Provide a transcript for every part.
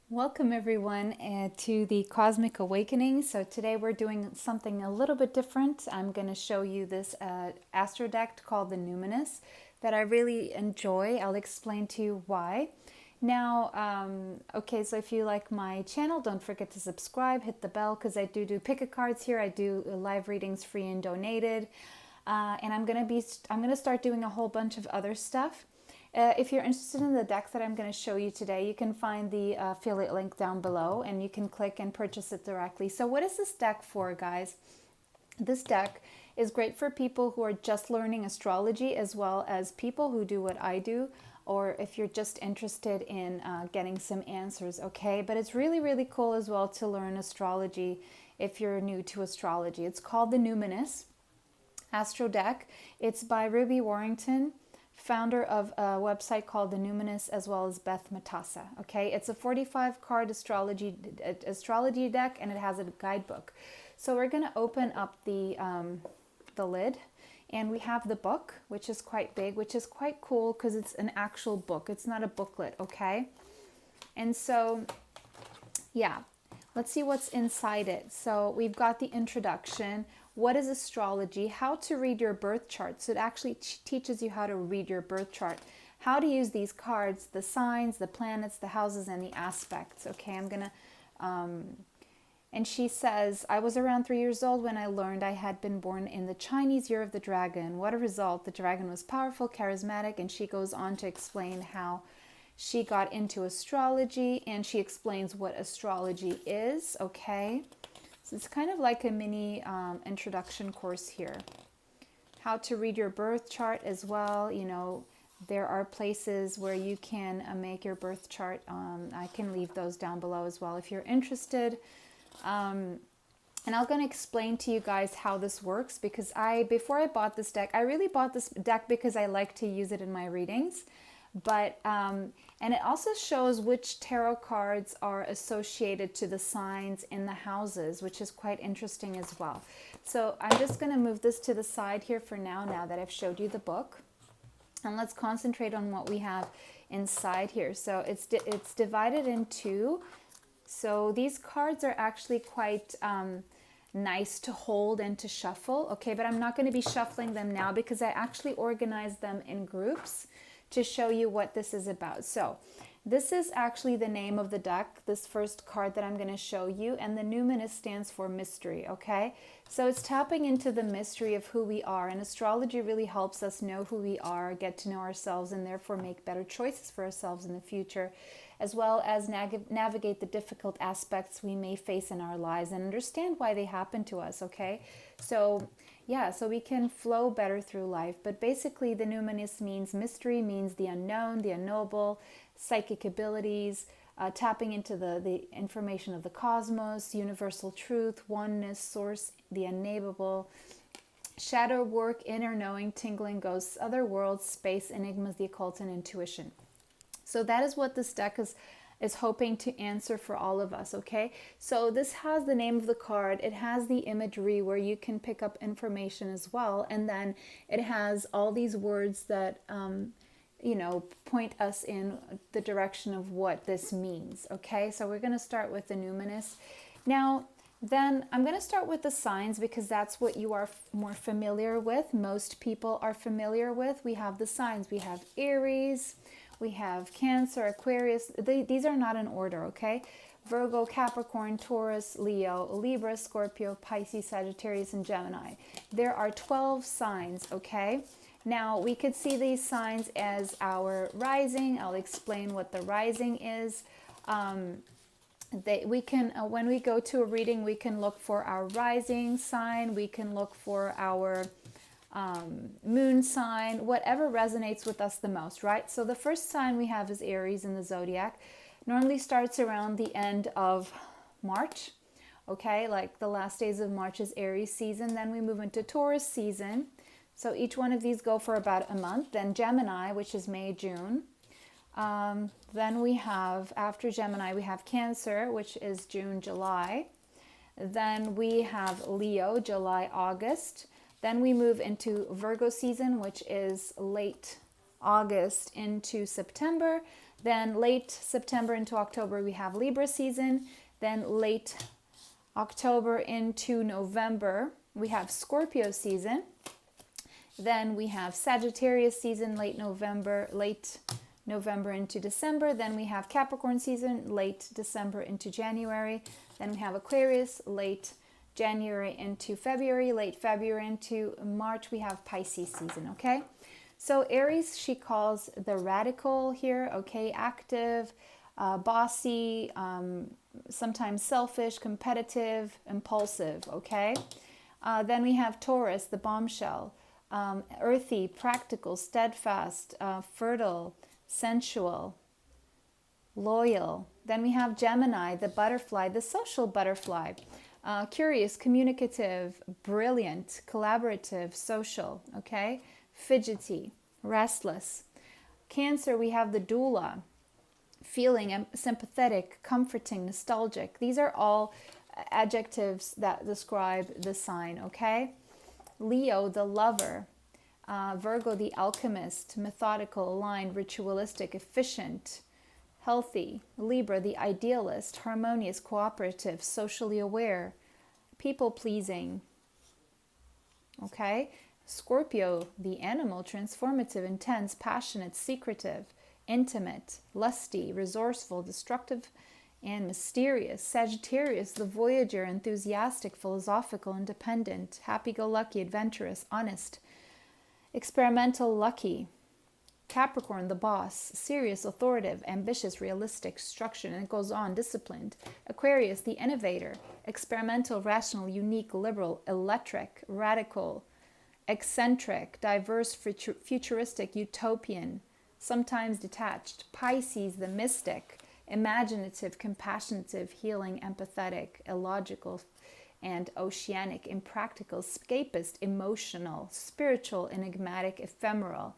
Welcome everyone to the Cosmic Awakening. So today we're doing something a little bit different. I'm going to show you this astro deck called the Numinous that I really enjoy. I'll explain to you why. Now, okay, so if you like my channel, don't forget to subscribe, hit the bell because I do pick a cards here. I do live readings free and donated. And I'm going to start doing a whole bunch of other stuff. If you're interested in the deck that I'm going to show you today, you can find the affiliate link down below and you can click and purchase it directly. So what is this deck for, guys? This deck is great for people who are just learning astrology as well as people who do what I do, or if you're just interested in getting some answers, okay? But it's really, really cool as well to learn astrology if you're new to astrology. It's called the Numinous Astro Deck. It's by Ruby Warrington, founder of a website called the Numinous, as well as Beth Matassa. Okay, it's a 45 card astrology deck, and it has a guidebook. So we're going to open up the lid, and we have the book, which is quite big, which is quite cool because it's an actual book. It's not a booklet, okay? And so, yeah, let's see what's inside it. So we've got the introduction. What is astrology? How to read your birth chart. So it actually teaches you how to read your birth chart. How to use these cards, the signs, the planets, the houses, and the aspects. Okay, I'm going to... and she says, I was around 3 years old when I learned I had been born in the Chinese year of the dragon. What a result. The dragon was powerful, charismatic, and she goes on to explain how she got into astrology, and she explains what astrology is, okay? So it's kind of like a mini introduction course here. How to read your birth chart as well. You know, there are places where you can make your birth chart. I can leave those down below as well if you're interested. And I'm going to explain to you guys how this works, because before I bought this deck, I really bought this deck because I like to use it in my readings. But and it also shows which tarot cards are associated to the signs in the houses, which is quite interesting as well. So I'm just going to move this to the side here for now that I've showed you the book. And let's concentrate on what we have inside here. So it's divided in two. So these cards are actually quite nice to hold and to shuffle. Okay, but I'm not going to be shuffling them now because I actually organized them in groups to show you what this is about. So this is actually the name of the deck, this first card that I'm going to show you, and the Numinous stands for mystery, okay? So it's tapping into the mystery of who we are, and astrology really helps us know who we are, get to know ourselves, and therefore make better choices for ourselves in the future, as well as navigate the difficult aspects we may face in our lives and understand why they happen to us, okay? So yeah, so we can flow better through life. But basically, the Numinous means mystery, means the unknown, the unknowable, psychic abilities, tapping into the information of the cosmos, universal truth, oneness, source, the unnameable, shadow work, inner knowing, tingling ghosts, other worlds, space, enigmas, the occult, and intuition. So that is what this deck is hoping to answer for all of us, okay? So this has the name of the card. It has the imagery where you can pick up information as well. And then it has all these words that, you know, point us in the direction of what this means, okay? So we're going to start with the Numinous. Now, then I'm going to start with the signs because that's what you are more familiar with. Most people are familiar with. We have the signs. We have Aries, we have Cancer, Aquarius. These are not in order, okay? Virgo, Capricorn, Taurus, Leo, Libra, Scorpio, Pisces, Sagittarius, and Gemini. There are 12 signs, okay? Now, we could see these signs as our rising. I'll explain what the rising is. We can, when we go to a reading, we can look for our rising sign. We can look for our moon sign, whatever resonates with us the most, right? So the first sign we have is Aries in the zodiac. Normally starts around the end of March, okay? Like the last days of March is Aries season. Then we move into Taurus season. So each one of these go for about a month. Then Gemini, which is May, June. Then we have, after Gemini, we have Cancer, which is June, July. Then we have Leo, July, August. Then we move into Virgo season, which is late August into September. Then late September into October, we have Libra season. Then late October into November, we have Scorpio season. Then we have Sagittarius season, late November into December. Then we have Capricorn season, late December into January. Then we have Aquarius, late January into February, late February into March. We have Pisces season, okay? So Aries, she calls the radical here, okay? Active, bossy, sometimes selfish, competitive, impulsive, okay? Then we have Taurus, the bombshell, earthy, practical, steadfast, fertile, sensual, loyal. Then we have Gemini, the butterfly, the social butterfly, curious, communicative, brilliant, collaborative, social, okay? Fidgety, restless. Cancer, we have the doula, feeling, sympathetic, comforting, nostalgic. These are all adjectives that describe the sign, okay? Leo, the lover. Virgo, the alchemist, methodical, aligned, ritualistic, efficient, healthy. Libra, the idealist, harmonious, cooperative, socially aware, people-pleasing. Okay? Scorpio, the animal, transformative, intense, passionate, secretive, intimate, lusty, resourceful, destructive, and mysterious. Sagittarius, the voyager, enthusiastic, philosophical, independent, happy-go-lucky, adventurous, honest, experimental, lucky. Capricorn, the boss, serious, authoritative, ambitious, realistic, structured, and it goes on, disciplined. Aquarius, the innovator, experimental, rational, unique, liberal, electric, radical, eccentric, diverse, futuristic, utopian, sometimes detached. Pisces, the mystic, imaginative, compassionative, healing, empathetic, illogical, and oceanic, impractical, escapist, emotional, spiritual, enigmatic, ephemeral,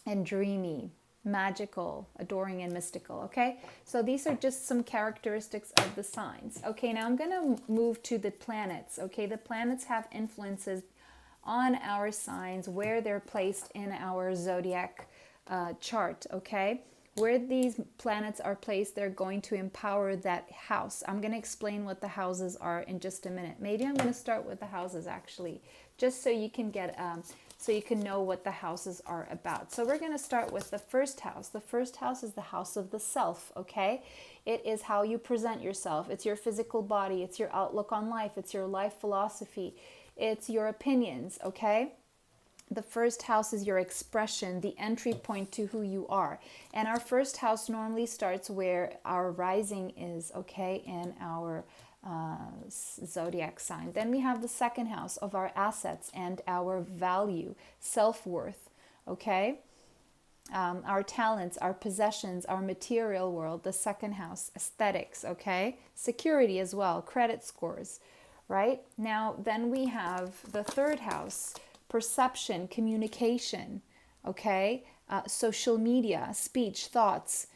and dreamy, magical, adoring, and mystical, okay? So these are just some characteristics of the signs. Okay, now I'm going to move to the planets, okay? The planets have influences on our signs, where they're placed in our zodiac chart, okay? Where these planets are placed, they're going to empower that house. I'm going to explain what the houses are in just a minute. Maybe I'm going to start with the houses, actually, just so you can get so you can know what the houses are about. So we're going to start with the first house. The first house is the house of the self, okay? It is how you present yourself. It's your physical body. It's your outlook on life. It's your life philosophy. It's your opinions, okay? The first house is your expression, the entry point to who you are. And our first house normally starts where our rising is, okay, in our zodiac sign. Then we have the second house of our assets and our value, self-worth, okay? Our talents, our possessions, our material world, the second house, aesthetics, okay? Security as well, credit scores, right? Now, then we have the third house, perception, communication, okay? Social media, speech, thoughts,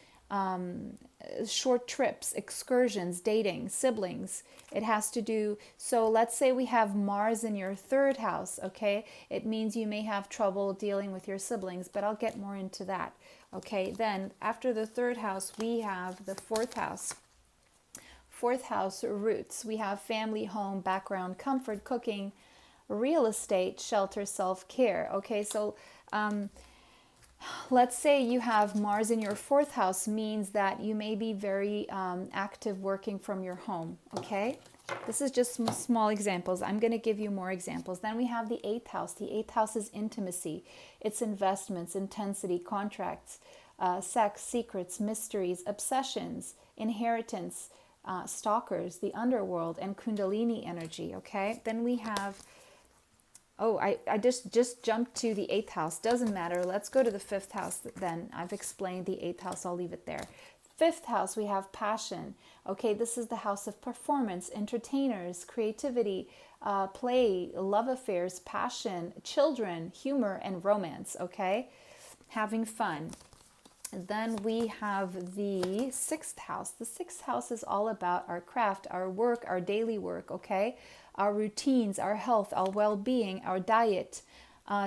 short trips, excursions, dating, siblings. It has to do, so let's say we have Mars in your third house, okay? It means you may have trouble dealing with your siblings, but I'll get more into that, okay? Then after the third house, we have the fourth house. Fourth house, roots. We have family, home, background, comfort, cooking, real estate, shelter, self-care, okay? So let's say you have Mars in your fourth house, means that you may be very active working from your home, okay? This is just some small examples. I'm going to give you more examples. Then we have the eighth house. The eighth house is intimacy. It's investments, intensity, contracts, sex, secrets, mysteries, obsessions, inheritance, stalkers, the underworld, and Kundalini energy, okay? Then we have... Oh, I just jumped to the eighth house. Doesn't matter. Let's go to the fifth house then. I've explained the eighth house. I'll leave it there. Fifth house, we have passion. Okay, this is the house of performance, entertainers, creativity, play, love affairs, passion, children, humor, and romance. Okay, having fun. Then we have the sixth house. The sixth house is all about our craft, our work, our daily work, okay? Our routines, our health, our well-being, our diet,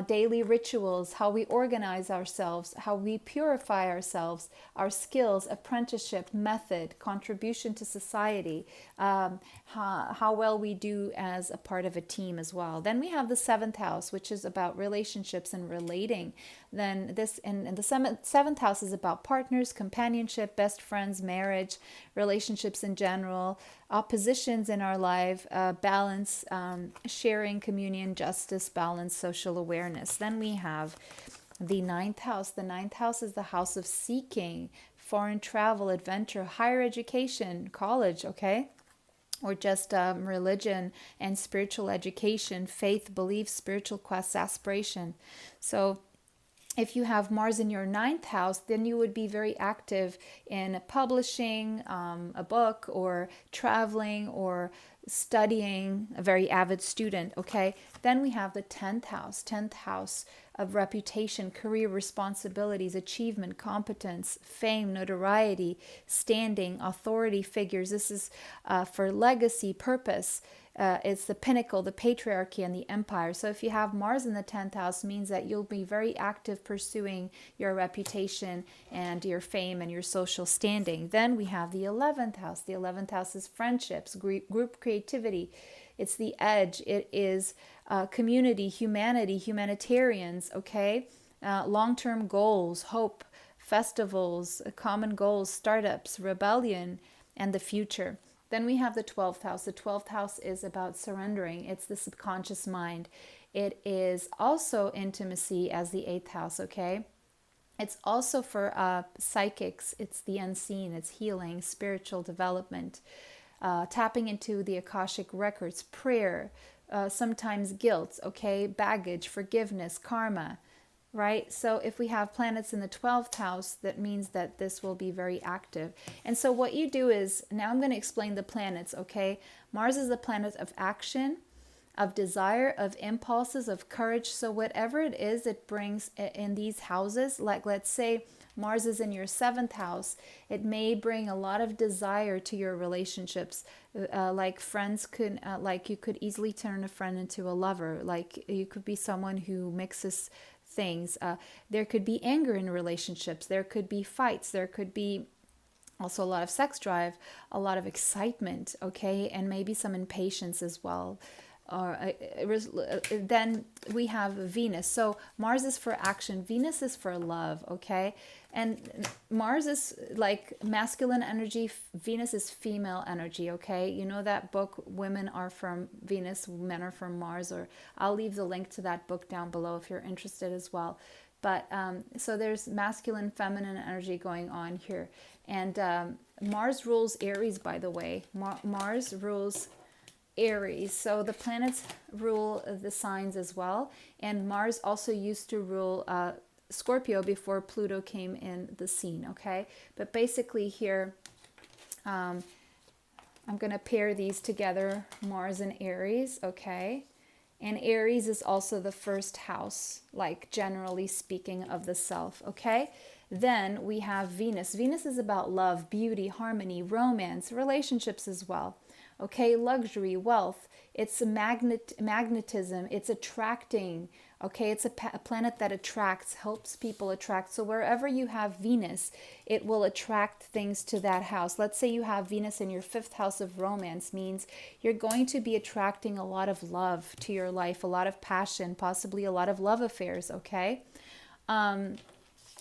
daily rituals, how we organize ourselves, how we purify ourselves, our skills, apprenticeship, method, contribution to society, how well we do as a part of a team as well. Then we have the seventh house, which is about relationships and relating. Then this, and the seventh house is about partners, companionship, best friends, marriage, relationships in general, oppositions in our life, balance, sharing, communion, justice, balance, social awareness. Then we have the ninth house. The ninth house is the house of seeking, foreign travel, adventure, higher education, college, okay? Or just religion and spiritual education, faith, belief, spiritual quests, aspiration. So if you have Mars in your ninth house, then you would be very active in publishing a book or traveling or studying, a very avid student, okay? Then we have the 10th house of reputation, career, responsibilities, achievement, competence, fame, notoriety, standing, authority figures. This is for legacy, purpose. It's the pinnacle, the patriarchy, and the empire. So if you have Mars in the 10th house, means that you'll be very active pursuing your reputation and your fame and your social standing. Then we have the 11th house. The 11th house is friendships, group creativity. It's the edge. It is community, humanity, humanitarians, okay? Long-term goals, hope, festivals, common goals, startups, rebellion, and the future. Then we have the 12th house. The 12th house is about surrendering. It's the subconscious mind. It is also intimacy as the 8th house, okay? It's also for psychics. It's the unseen. It's healing, spiritual development, tapping into the Akashic records, prayer, sometimes guilt, okay? Baggage, forgiveness, karma, right? So if we have planets in the 12th house, that means that this will be very active. And so what you do is, now I'm going to explain the planets, okay? Mars is the planet of action, of desire, of impulses, of courage. So whatever it is it brings in these houses, like let's say Mars is in your 7th house, it may bring a lot of desire to your relationships. Like friends could, like you could easily turn a friend into a lover. Like you could be someone who mixes things. There could be anger in relationships. There could be fights. There could be also a lot of sex drive, a lot of excitement, okay, and maybe some impatience as well. Then we have Venus. So Mars is for action. Venus is for love, okay? And Mars is like masculine energy. Venus is female energy, okay? You know that book, Women Are From Venus, Men Are From Mars, or I'll leave the link to that book down below if you're interested as well. But so there's masculine, feminine energy going on here. And Mars rules Aries, by the way. Mars rules Aries. So the planets rule the signs as well. And Mars also used to rule Scorpio before Pluto came in the scene, okay? But basically here, I'm going to pair these together, Mars and Aries, okay? And Aries is also the first house, like generally speaking, of the self, okay? Then we have Venus. Venus is about love, beauty, harmony, romance, relationships as well. Okay, luxury, wealth. It's a magnetism. It's attracting. Okay, it's a planet that attracts, helps people attract. So wherever you have Venus, it will attract things to that house. Let's say you have Venus in your 5th house of romance, means you're going to be attracting a lot of love to your life, a lot of passion, possibly a lot of love affairs, okay?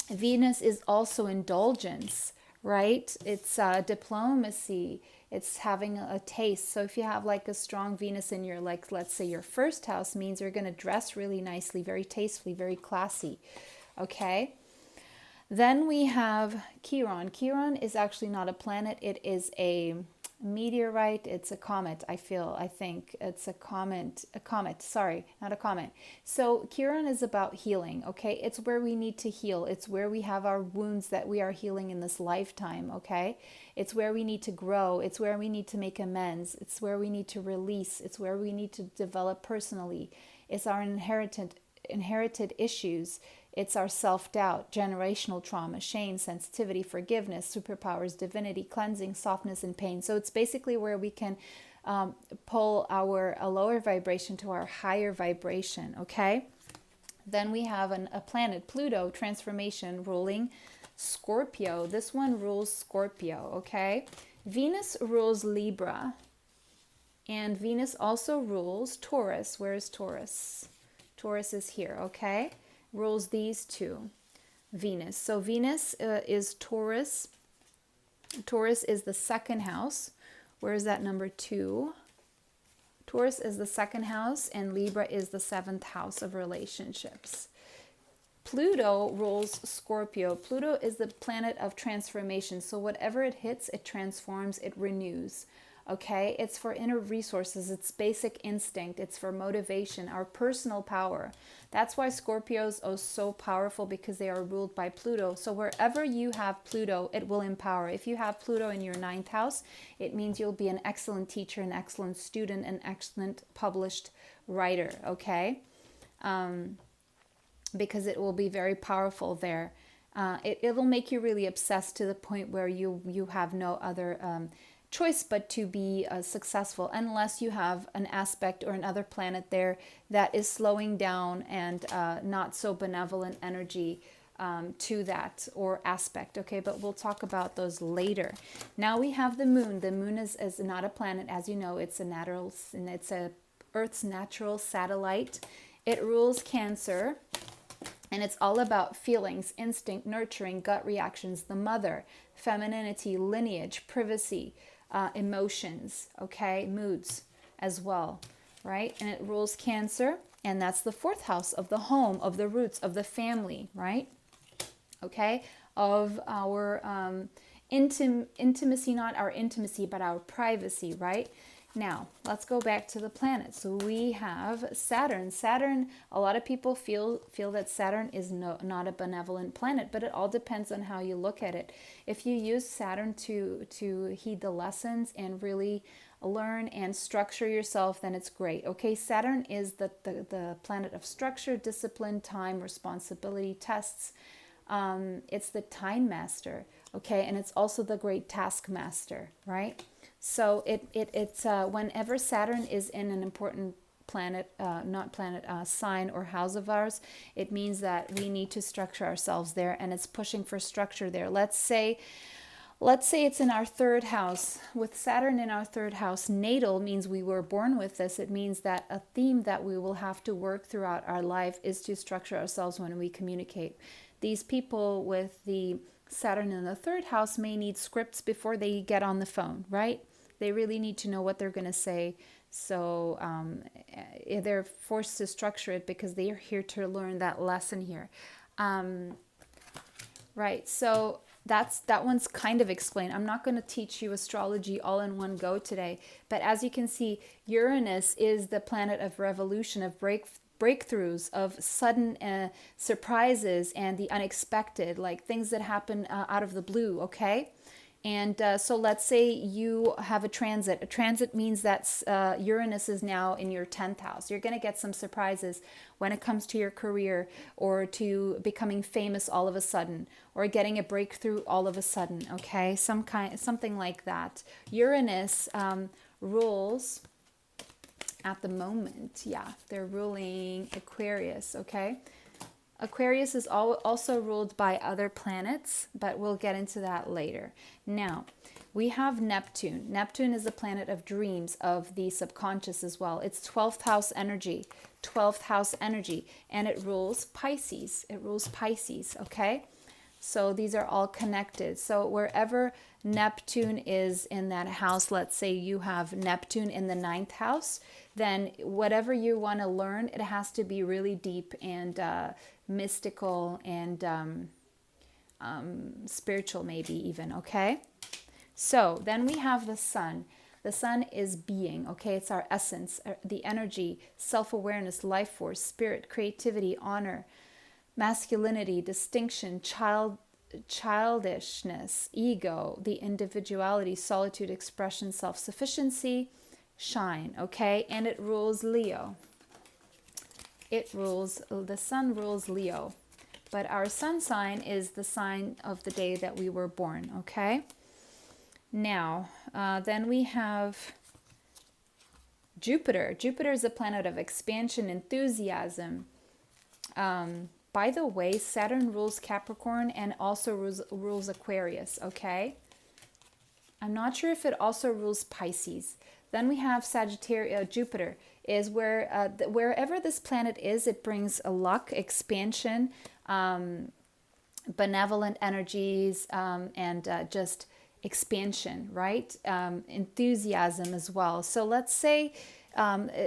Venus is also indulgence, right? It's diplomacy. It's having a taste. So if you have like a strong Venus in your, like, let's say your 1st house, means you're going to dress really nicely, very tastefully, very classy. Okay. Then we have Chiron. Chiron is actually not a planet. It is a meteorite. It's a comet, I think. It's a comet, sorry, not a comet. So Chiron is about healing, okay? It's where we need to heal. It's where we have our wounds that we are healing in this lifetime, okay? It's where we need to grow. It's where we need to make amends. It's where we need to release. It's where we need to develop personally. It's our inherited issues. It's our self-doubt, generational trauma, shame, sensitivity, forgiveness, superpowers, divinity, cleansing, softness, and pain. So it's basically where we can pull a lower vibration to our higher vibration, okay? Then we have a planet, Pluto, transformation, ruling Scorpio. This one rules Scorpio, okay? Venus rules Libra, and Venus also rules Taurus. Where is Taurus? Taurus is here, okay? Rules these two. Venus. So Venus is Taurus. Taurus is the second house. Where is that number 2? Taurus is the second house, and Libra is the 7th house of relationships. Pluto rules Scorpio. Pluto is the planet of transformation. So whatever it hits, it transforms, it renews. Okay? It's for inner resources. It's basic instinct. It's for motivation, our personal power. That's why Scorpios are so powerful, because they are ruled by Pluto. So wherever you have Pluto, it will empower. If you have Pluto in your 9th house, it means you'll be an excellent teacher, an excellent student, an excellent published writer. Okay? Because it will be very powerful there. It will make you really obsessed to the point where you have no other choice but to be successful, unless you have an aspect or another planet there that is slowing down and not so benevolent energy to that or aspect. Okay, but we'll talk about those later. Now we have the moon. The moon is not a planet, as you know. It's a Earth's natural satellite. It rules Cancer. And it's all about feelings, instinct, nurturing, gut reactions, the mother, femininity, lineage, privacy, emotions, okay, moods as well, right? And it rules Cancer, and that's the 4th house of the home, of the roots, of the family, right? Okay, of our intimacy, not our intimacy, but our privacy, right? Now, let's go back to the planets. So we have Saturn. Saturn, a lot of people feel that Saturn is not a benevolent planet, but it all depends on how you look at it. If you use Saturn to heed the lessons and really learn and structure yourself, then it's great. Okay, Saturn is the planet of structure, discipline, time, responsibility, tests. It's the time master, okay, and it's also the great taskmaster, right? So it's whenever Saturn is in an important planet, sign or house of ours, it means that we need to structure ourselves there, and it's pushing for structure there. Let's say it's in our 3rd house. With Saturn in our 3rd house, natal means we were born with this. It means that a theme that we will have to work throughout our life is to structure ourselves when we communicate. These people with the Saturn in the 3rd house may need scripts before they get on the phone, right? They really need to know what they're going to say. So they're forced to structure it because they are here to learn that lesson here. Right, so that one's kind of explained. I'm not going to teach you astrology all in one go today. But as you can see, Uranus is the planet of revolution, of breakthroughs, of sudden surprises and the unexpected, like things that happen out of the blue, okay? And so let's say you have a transit. A transit means that Uranus is now in your 10th house. You're going to get some surprises when it comes to your career, or to becoming famous all of a sudden, or getting a breakthrough all of a sudden, okay? Something like that. Uranus rules at the moment. Yeah, they're ruling Aquarius, okay? Aquarius is also ruled by other planets, but we'll get into that later. Now, we have Neptune. Neptune is a planet of dreams, of the subconscious as well. It's 12th house energy, and it rules Pisces. Okay? So these are all connected. So wherever Neptune is in that house, let's say you have Neptune in the 9th house, then whatever you want to learn, it has to be really deep and mystical and spiritual, maybe even, okay? So then we have the sun. The sun is being, okay? It's our essence, the energy, self-awareness, life force, spirit, creativity, honor, masculinity, distinction, childishness, ego, the individuality, solitude, expression, self-sufficiency, shine, okay? And it rules Leo. The sun rules Leo. But our sun sign is the sign of the day that we were born, okay? Now, then we have Jupiter. Jupiter is a planet of expansion, enthusiasm, By the way, Saturn rules Capricorn and also rules Aquarius, okay? I'm not sure if it also rules Pisces. Then we have Sagittarius, Jupiter is where wherever this planet is, it brings a luck, expansion, benevolent energies, and just expansion, right? Enthusiasm as well. So let's say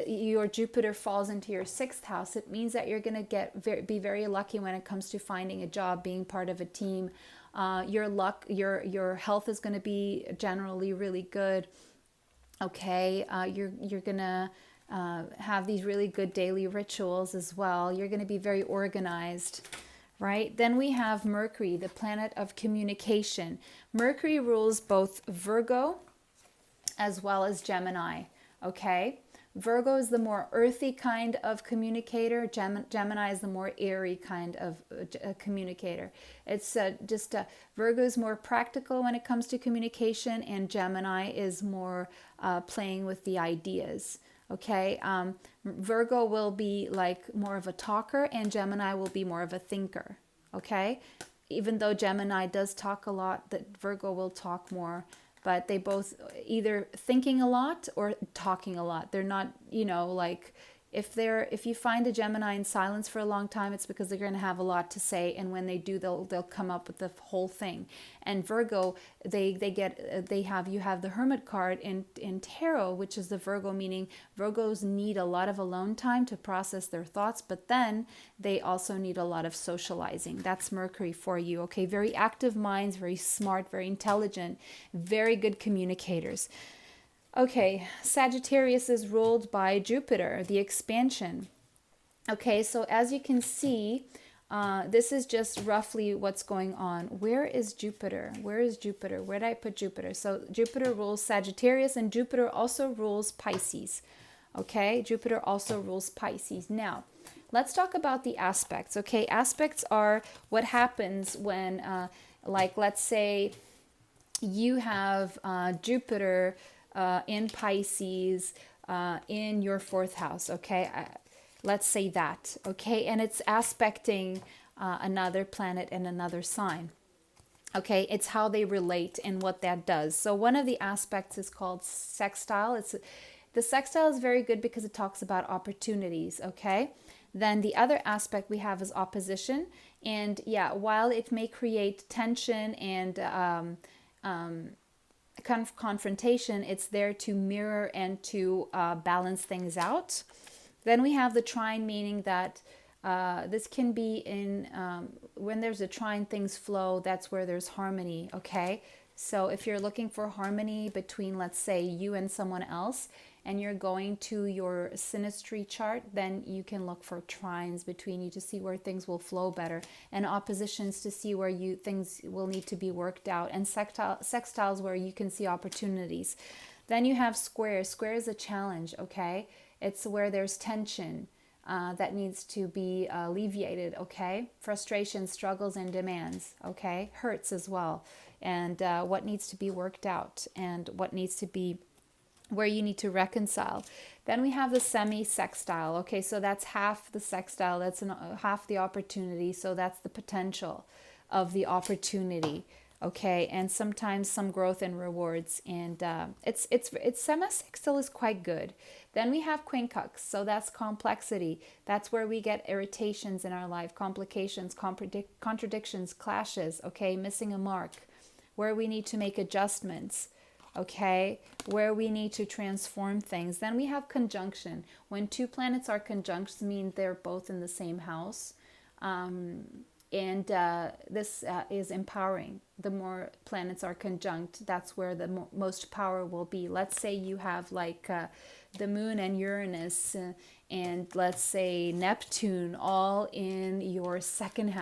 your Jupiter falls into your 6th house. It means that you're going to be very lucky when it comes to finding a job, being part of a team. Your health is going to be generally really good. Okay, you're gonna have these really good daily rituals as well. You're gonna be very organized, right? Then we have Mercury, the planet of communication. Mercury rules both Virgo as well as Gemini, okay? Virgo is the more earthy kind of communicator. Gemini is the more airy kind of communicator. It's Virgo is more practical when it comes to communication, and Gemini is more playing with the ideas. Okay, Virgo will be like more of a talker, and Gemini will be more of a thinker. Okay, even though Gemini does talk a lot, that Virgo will talk more. But they both either thinking a lot or talking a lot. They're not, like if you find a Gemini in silence for a long time, it's because they're going to have a lot to say, and when they do, they'll come up with the whole thing. And Virgo, you have the Hermit card in tarot, which is the Virgo, meaning Virgos need a lot of alone time to process their thoughts, but then they also need a lot of socializing. That's Mercury for you. Okay, very active minds, very smart, very intelligent, very good communicators. Okay, Sagittarius is ruled by Jupiter, the expansion. Okay, so as you can see, this is just roughly what's going on. Where is Jupiter? Where is Jupiter? Where did I put Jupiter? So Jupiter rules Sagittarius, and Jupiter also rules Pisces. Okay, Jupiter also rules Pisces. Now, let's talk about the aspects. Okay, aspects are what happens when, let's say you have Jupiter in Pisces in your 4th house, okay? Let's say that, okay? And it's aspecting another planet and another sign. Okay, it's how they relate and what that does. So one of the aspects is called sextile. The sextile is very good because it talks about opportunities, okay? Then the other aspect we have is opposition. And yeah, while it may create tension and confrontation, it's there to mirror and to balance things out. Then we have the trine, meaning that this can be in when there's a trine, things flow. That's where there's harmony. Okay, so if you're looking for harmony between, let's say, you and someone else, and you're going to your synastry chart, then you can look for trines between you to see where things will flow better, and oppositions to see where things will need to be worked out, and sextiles where you can see opportunities. Then you have squares. Square is a challenge, okay? It's where there's tension that needs to be alleviated, okay? Frustration, struggles, and demands, okay? Hurts as well, and what needs to be worked out, and what needs to be where you need to reconcile. Then we have the semi-sextile. Okay, so that's half the sextile, that's half the opportunity, so that's the potential of the opportunity. Okay, and sometimes some growth and rewards, and it's semi-sextile is quite good. Then we have quincunx, so that's complexity. That's where we get irritations in our life, complications, contradictions, clashes, okay, missing a mark, where we need to make adjustments. Okay, where we need to transform things. Then we have conjunction. When two planets are conjunct, means they're both in the same house. And this is empowering. The more planets are conjunct, that's where the most power will be. Let's say you have like the moon and Uranus and let's say Neptune all in your 2nd